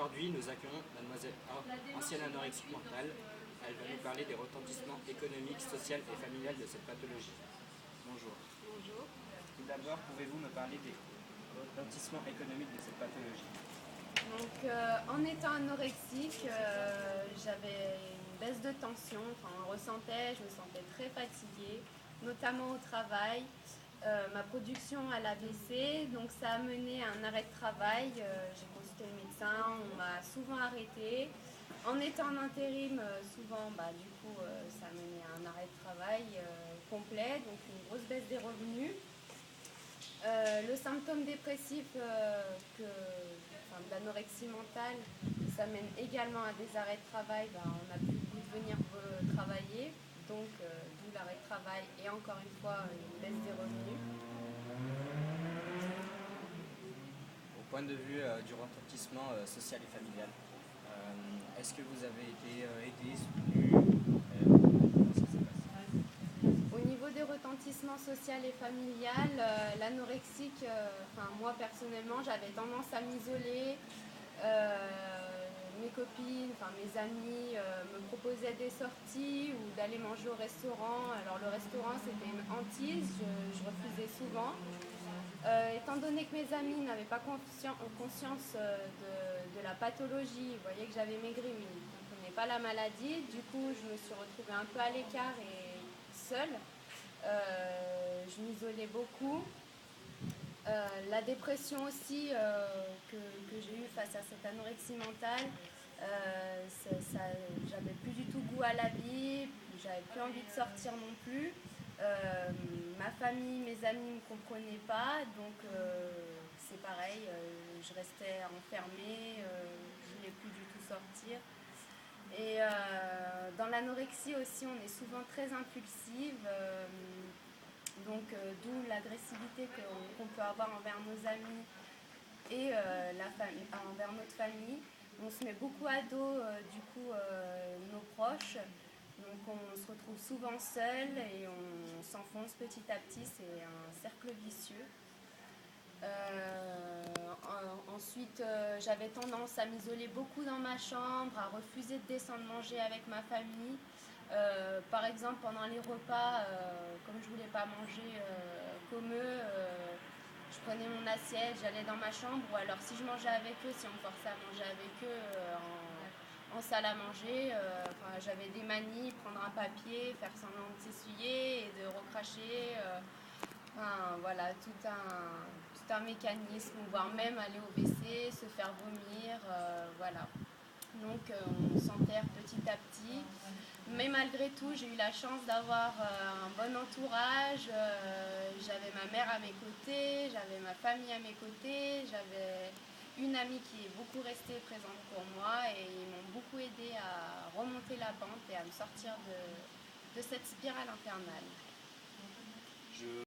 Aujourd'hui, nous accueillons mademoiselle A, ancienne anorexique mentale. Elle va nous parler des retentissements économiques, sociaux et familiales de cette pathologie. Bonjour. Bonjour. Tout d'abord, pouvez-vous me parler des retentissements économiques de cette pathologie? Donc, en étant anorexique, j'avais une baisse de tension, je me sentais très fatiguée, notamment au travail. Ma production elle a baissé, donc ça a mené à un arrêt de travail. J'ai consulté le médecin, on m'a souvent arrêtée. En étant en intérim, souvent, ça a mené à un arrêt de travail complet, donc une grosse baisse des revenus. Le symptôme dépressif de l'anorexie mentale, ça mène également à des arrêts de travail. On n'a plus le goût de venir travailler, donc d'où l'arrêt de travail et encore une fois une baisse des revenus. Au point de vue du retentissement social et familial, est-ce que vous avez été aidé, soutenu? Comment ça s'est passé? Au niveau des retentissements social et familial, l'anorexique, moi personnellement, j'avais tendance à m'isoler. Mes copines, mes amis me proposaient des sorties ou d'aller manger au restaurant. Alors le restaurant c'était une hantise, je refusais souvent. Étant donné que mes amis n'avaient pas conscience de la pathologie, ils voyaient que j'avais maigri mais ils ne comprenaient pas la maladie, du coup je me suis retrouvée un peu à l'écart et seule. Je m'isolais beaucoup. La dépression aussi que j'ai eue face à cette anorexie mentale, j'avais plus du tout goût à la vie, j'avais plus envie de sortir non plus. Ma famille, mes amis ne me comprenaient pas, donc c'est pareil, je restais enfermée, je voulais plus du tout sortir. Et dans l'anorexie aussi, on est souvent très impulsive. D'où l'agressivité qu'on peut avoir envers nos amis et envers notre famille. On se met beaucoup à dos nos proches, donc on se retrouve souvent seul et on s'enfonce petit à petit, c'est un cercle vicieux. Ensuite, j'avais tendance à m'isoler beaucoup dans ma chambre, à refuser de descendre manger avec ma famille. Par exemple, pendant les repas, comme je ne voulais pas manger comme eux, je prenais mon assiette, j'allais dans ma chambre, ou alors si je mangeais avec eux, si on me forçait à manger avec eux en salle à manger, j'avais des manies, prendre un papier, faire semblant de s'essuyer et de recracher. Voilà, tout un mécanisme, voire même aller au WC, se faire vomir, voilà. Donc on s'enterre petit à petit. Mais malgré tout, j'ai eu la chance d'avoir un bon entourage. J'avais ma mère à mes côtés, j'avais ma famille à mes côtés, j'avais une amie qui est beaucoup restée présente pour moi et ils m'ont beaucoup aidé à remonter la pente et à me sortir de cette spirale infernale.